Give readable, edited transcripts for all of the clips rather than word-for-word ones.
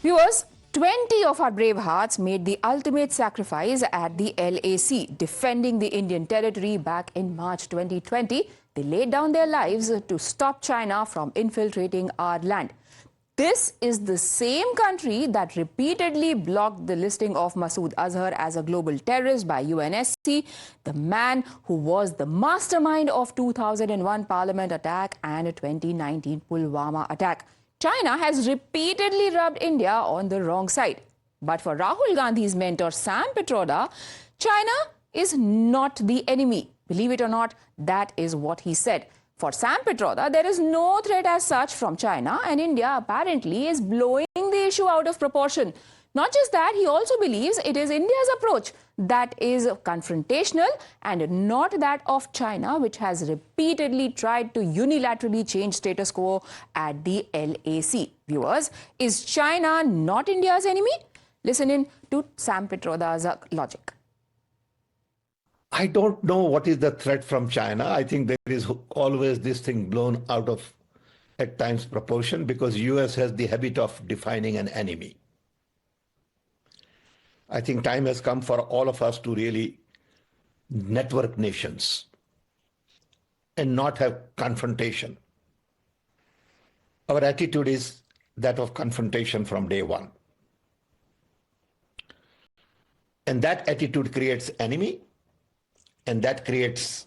Viewers, 20 of our brave hearts made the ultimate sacrifice at the LAC, defending the Indian territory back in March 2020. They laid down their lives to stop China from infiltrating our land. This is the same country that repeatedly blocked the listing of Masood Azhar as a global terrorist by UNSC, the man who was the mastermind of 2001 Parliament attack and 2019 Pulwama attack. China has repeatedly rubbed India on the wrong side. But for Rahul Gandhi's mentor Sam Pitroda, China is not the enemy. Believe it or not, that is what he said. For Sam Pitroda, there is no threat as such from China, and India apparently is blowing the issue out of proportion. Not just that, he also believes it is India's approach that is confrontational and not that of China, which has repeatedly tried to unilaterally change status quo at the LAC. Viewers, is China not India's enemy? Listen in to Sam Pitroda's logic. I don't know what is the threat from China. I think there is always this thing blown out of, at times, proportion, because US has the habit of defining an enemy. I think time has come for all of us to really network nations and not have confrontation. Our attitude is that of confrontation from day one. And that attitude creates enemy, and that creates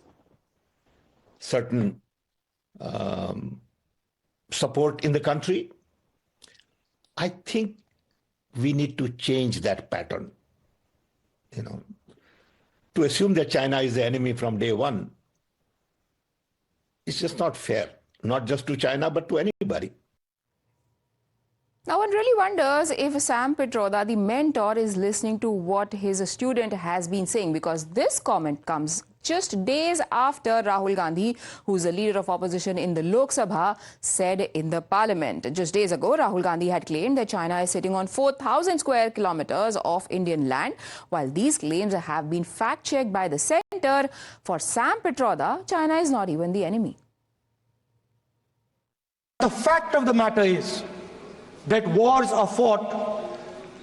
certain support in the country. I think we need to change that pattern. To assume that China is the enemy from day one, it's just not fair, not just to China, but to anybody. Now, one really wonders if Sam Pitroda, the mentor, is listening to what his student has been saying, because this comment comes just days after Rahul Gandhi, who's a leader of opposition in the Lok Sabha, said in the parliament. Just days ago, Rahul Gandhi had claimed that China is sitting on 4,000 square kilometers of Indian land. While these claims have been fact-checked by the center, for Sam Pitroda, China is not even the enemy. The fact of the matter is that wars are fought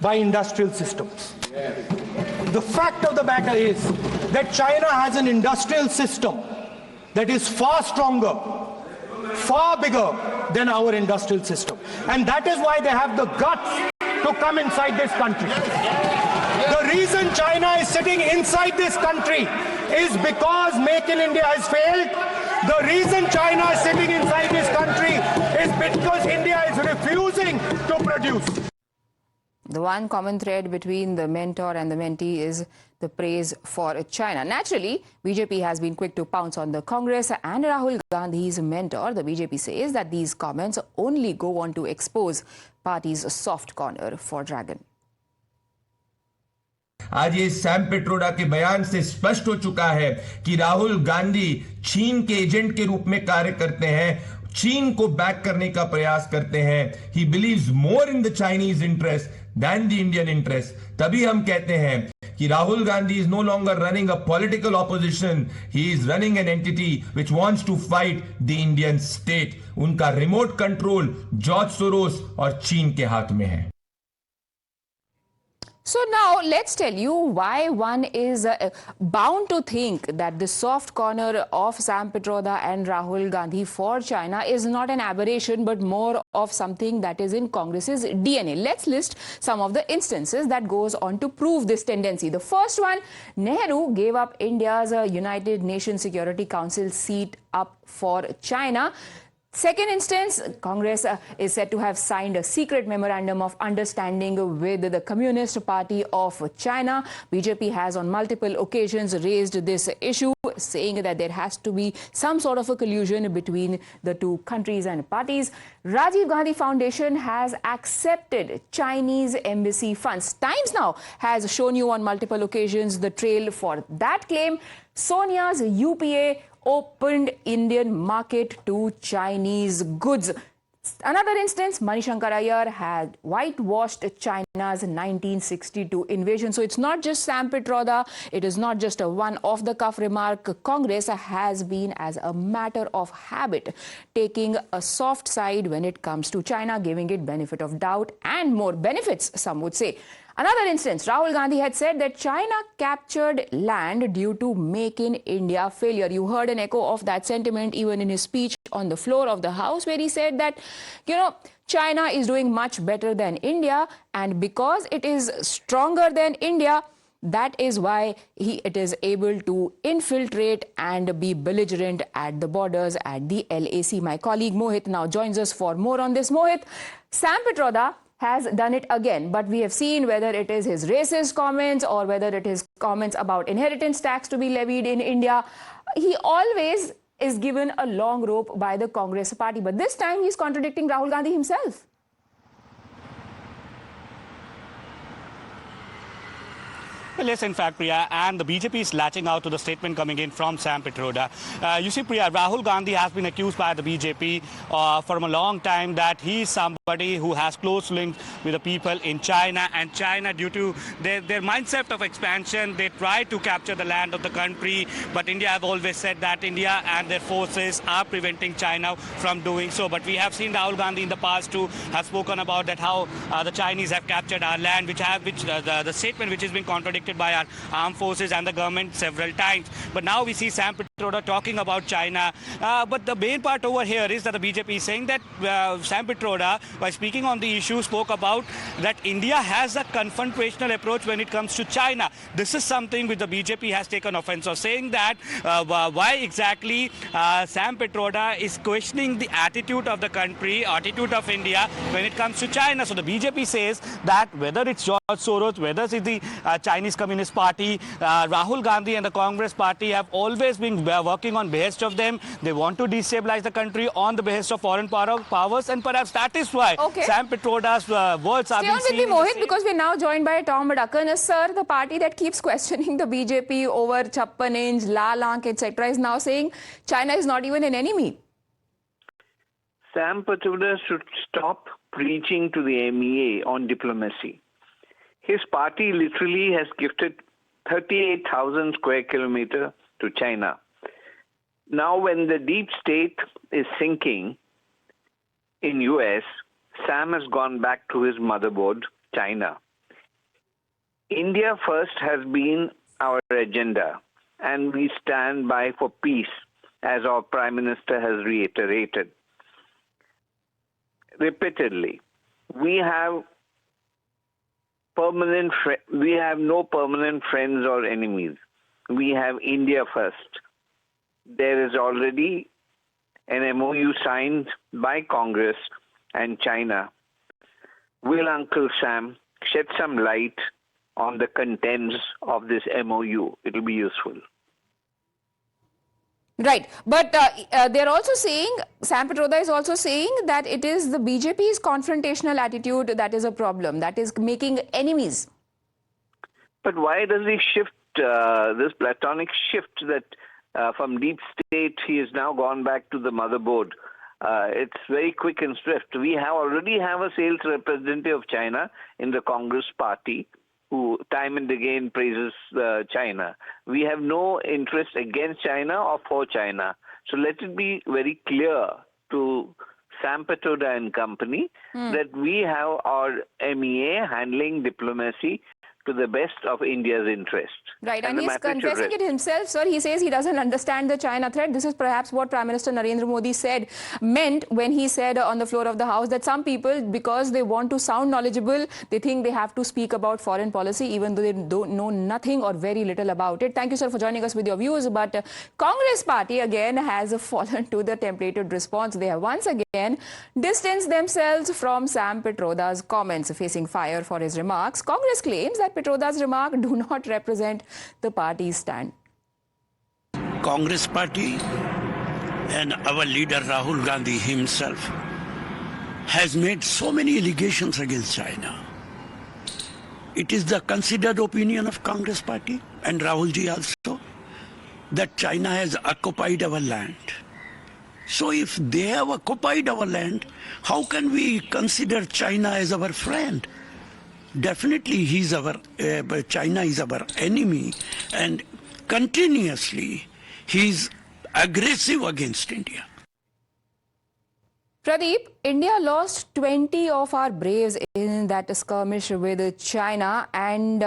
by industrial systems. The fact of the matter is that China has an industrial system that is far stronger, far bigger than our industrial system. And that is why they have the guts to come inside this country. The reason China is sitting inside this country is because Make in India has failed. The reason China is sitting inside this country is because India is refusing to produce. The one common thread between the mentor and the mentee is the praise for China. Naturally, BJP has been quick to pounce on the Congress and Rahul Gandhi's mentor. The BJP says that these comments only go on to expose party's soft corner for Dragon. आज ये Sam Pitroda के बयान से स्पष्ट हो चुका है कि राहुल गांधी चीन के एजेंट के रूप में कार्य करते हैं, चीन को बैक करने का प्रयास करते हैं. He believes more in the Chinese interest than the Indian interest. तभी हम कहते हैं कि Rahul Gandhi is no longer running a political opposition. He is running an entity which wants to fight the Indian state. उनका रिमोट कंट्रोल जॉर्ज सोरोस और चीन के हाथ में है. So now let's tell you why one is bound to think that the soft corner of Sam Pitroda and Rahul Gandhi for China is not an aberration but more of something that is in Congress's DNA. Let's list some of the instances that goes on to prove this tendency. The first one, Nehru gave up India's United Nations Security Council seat up for China. Second instance, Congress is said to have signed a secret memorandum of understanding with the Communist Party of China. BJP has on multiple occasions raised this issue, saying that there has to be some sort of a collusion between the two countries and parties. Rajiv Gandhi Foundation has accepted Chinese embassy funds. Times Now has shown you on multiple occasions the trail for that claim. Sonia's UPA opened Indian market to Chinese goods. Another instance, Manishankar Iyer had whitewashed China's 1962 invasion. So it's not just Sam Pitroda, it is not just a one-off-the-cuff remark. Congress has been, as a matter of habit, taking a soft side when it comes to China, giving it benefit of doubt and more benefits, some would say. Another instance, Rahul Gandhi had said that China captured land due to Make in India failure. You heard an echo of that sentiment even in his speech on the floor of the House, where he said that, China is doing much better than India, and because it is stronger than India, that is why it is able to infiltrate and be belligerent at the borders at the LAC. My colleague Mohit now joins us for more on this. Mohit, Sam Pitroda has done it again, but we have seen whether it is his racist comments or whether it is comments about inheritance tax to be levied in India, he always is given a long rope by the Congress party. But this time he's contradicting Rahul Gandhi himself. Well, yes, in fact, Priya, and the BJP is latching out to the statement coming in from Sam Pitroda. You see, Priya, Rahul Gandhi has been accused by the BJP for a long time that he is somebody who has close links with the people in China, and China, due to their mindset of expansion, they try to capture the land of the country, but India have always said that India and their forces are preventing China from doing so. But we have seen Rahul Gandhi in the past too have spoken about that how the Chinese have captured our land, the statement which has been contradicted by our armed forces and the government several times. But now we see Sam Pitroda talking about China. But the main part over here is that the BJP is saying that Sam Pitroda, by speaking on the issue, spoke about that India has a confrontational approach when it comes to China. This is something which the BJP has taken offense of, saying that why exactly Sam Pitroda is questioning the attitude of the country, attitude of India when it comes to China. So the BJP says that whether it's George Soros, whether it's the Chinese Communist Party, Rahul Gandhi and the Congress Party have always been working on behest of them. They want to destabilize the country on the behest of foreign powers, and perhaps that is why Sam Pitroda's words are being seen. Stay on with me, Mohit, because we're now joined by Tom Madakkan. Sir, the party that keeps questioning the BJP over Chappan Inch, Lal Aankh, etc., is now saying China is not even an enemy. Sam Pitroda should stop preaching to the MEA on diplomacy. His party literally has gifted 38,000 square kilometers to China. Now, when the deep state is sinking in US, Sam has gone back to his motherboard, China. India first has been our agenda, and we stand by for peace, as our Prime Minister has reiterated repeatedly. We have no permanent friends or enemies. We have India first. There is already an MOU signed by Congress and China. Will Uncle Sam shed some light on the contents of this MOU? It will be useful. Right, but they're also saying, Sam Pitroda is also saying that it is the BJP's confrontational attitude that is a problem, that is making enemies. But why does he shift this platonic shift that from deep state he has now gone back to the motherboard? It's very quick and swift. We already have a sales representative of China in the Congress party who time and again praises China. We have no interest against China or for China. So let it be very clear to Sam Pitroda and company that we have our MEA handling diplomacy to the best of India's interest. Right, and he's confessing it himself, sir. He says he doesn't understand the China threat. This is perhaps what Prime Minister Narendra Modi meant when he said on the floor of the House that some people, because they want to sound knowledgeable, they think they have to speak about foreign policy even though they don't know nothing or very little about it. Thank you, sir, for joining us with your views. But Congress party again has fallen to the templated response. They have once again distanced themselves from Sam Pitroda's comments, facing fire for his remarks. Congress claims that Pitroda's remarks do not represent the party's stand. Congress party and our leader Rahul Gandhi himself has made so many allegations against China. It is the considered opinion of Congress party and Rahul ji also that China has occupied our land. So if they have occupied our land, how can we consider China as our friend? Definitely China is our enemy, and continuously he's aggressive against India. Pradeep, India lost 20 of our braves in that skirmish with China, and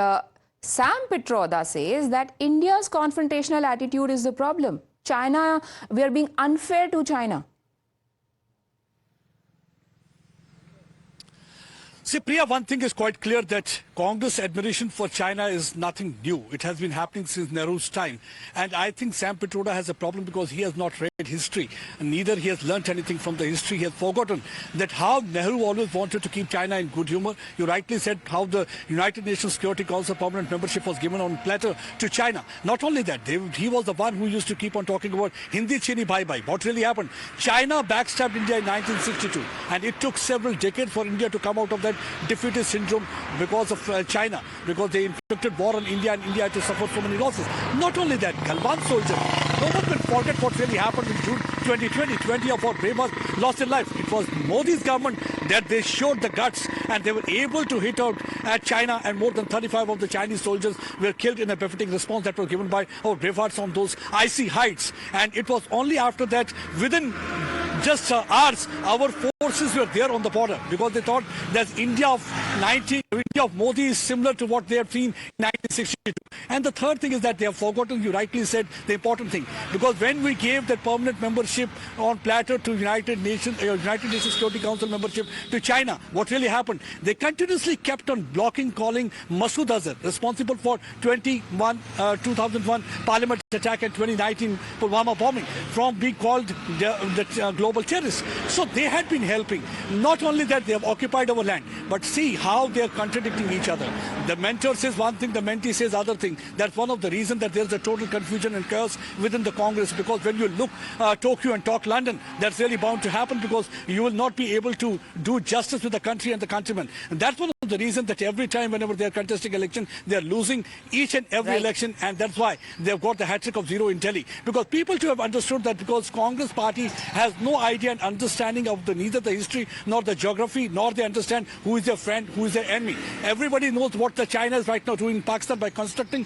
Sam Pitroda says that India's confrontational attitude is the problem. China, we are being unfair to China. See, Priya, one thing is quite clear, that Congress admiration for China is nothing new. It has been happening since Nehru's time. And I think Sam Pitroda has a problem because he has not read history. And neither he has learnt anything from the history. He has forgotten that how Nehru always wanted to keep China in good humor. You rightly said how the United Nations Security Council permanent membership was given on platter to China. Not only that, he was the one who used to keep on talking about Hindi Chini Bye Bye. What really happened? China backstabbed India in 1962. And it took several decades for India to come out of that defeatist syndrome because of China, because they inflicted war on India and India had to suffer so many losses. Not only that, Galwan soldiers, no one can forget what really happened in June 2020. 20 of our bravers lost their life. It was Modi's government that they showed the guts, and they were able to hit out at China, and more than 35 of the Chinese soldiers were killed in a befitting response that was given by our bravehearts on those icy heights. And it was only after that, within just hours, our forces were there on the border, because they thought that India of Modi is similar to what they have seen in 1962. And the third thing is that they have forgotten, you rightly said, the important thing. Because when we gave that permanent membership on platter to United Nations Security Council membership to China, what really happened? They continuously kept on blocking, calling Masood Azhar responsible for 2001 Parliament attack and 2019 Pulwama bombing from being called the global terrorist. So they had been helping. Not only that, they have occupied our land, but see how they are contradicting each other. The mentor says one thing, the mentee says other thing. That's one of the reasons that there's a total confusion and chaos within the Congress, because when you look Tokyo and talk London, that's really bound to happen, because you will not be able to do justice with the country and the countrymen. And that's one of the reasons that every time whenever they're contesting election, they're losing each and every election, and that's why they've got the hat-trick of zero in Delhi. Because people to have understood that, because Congress party has no idea and understanding of neither the history nor the geography, nor they understand who is their friend, who is their enemy. Everybody knows what the China is right now doing in Pakistan by constructing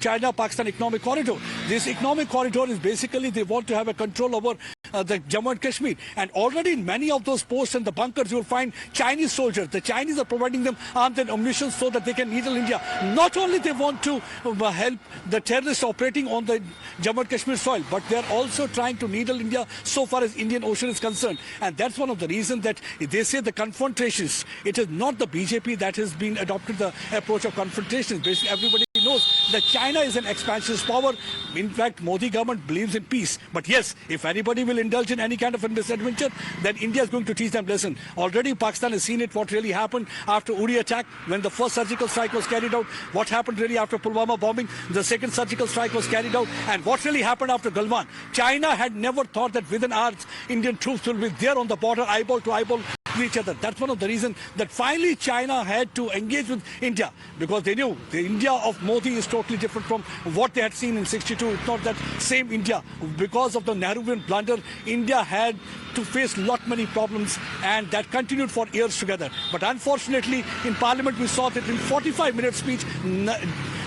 China-Pakistan economic corridor. This economic corridor is basically they want to have a control over the Jammu and Kashmir. And already in many of those posts and the bunkers, you will find Chinese soldiers. The Chinese are providing them arms and ammunition so that they can needle India. Not only they want to help the terrorists operating on the Jammu and Kashmir soil, but they are also trying to needle India so far as Indian Ocean is concerned. And that's one of the reasons that they say the confrontations, it is not the BJP that has been adopted the approach of confrontations. Basically, everybody knows that China is an expansionist power. In fact, Modi government believes in peace. But yes, if anybody will indulge in any kind of a misadventure, then India is going to teach them lesson. Already Pakistan has seen it, what really happened after Uri attack, when the first surgical strike was carried out, what happened really after Pulwama bombing, the second surgical strike was carried out, and what really happened after Galwan. China had never thought that within hours, Indian troops will be there on the border, eyeball to eyeball with each other. That's one of the reasons that finally China had to engage with India, because they knew the India of Modi is totally different from what they had seen in 62. It's not that same India. Because of the Nehruvian blunder, India had to face many problems, and that continued for years together. But unfortunately, in Parliament, we saw that in 45-minute speech,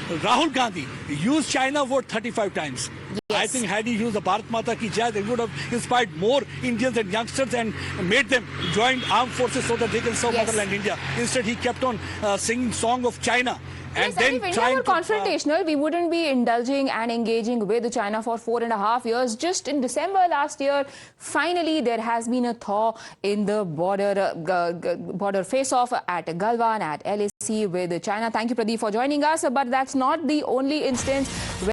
Rahul Gandhi used China word 35 times. Yes. I think had he used the Bharat Mata Ki Jai, they would have inspired more Indians and youngsters and made them join armed forces so that they can serve motherland India. Instead, he kept on singing song of China. And yes, then if India were confrontational, we wouldn't be indulging and engaging with China for 4.5 years. Just in December last year, finally there has been a thaw in the border face-off at Galwan, at LAC with China. Thank you, Pradeep, for joining us. But that's not the only instance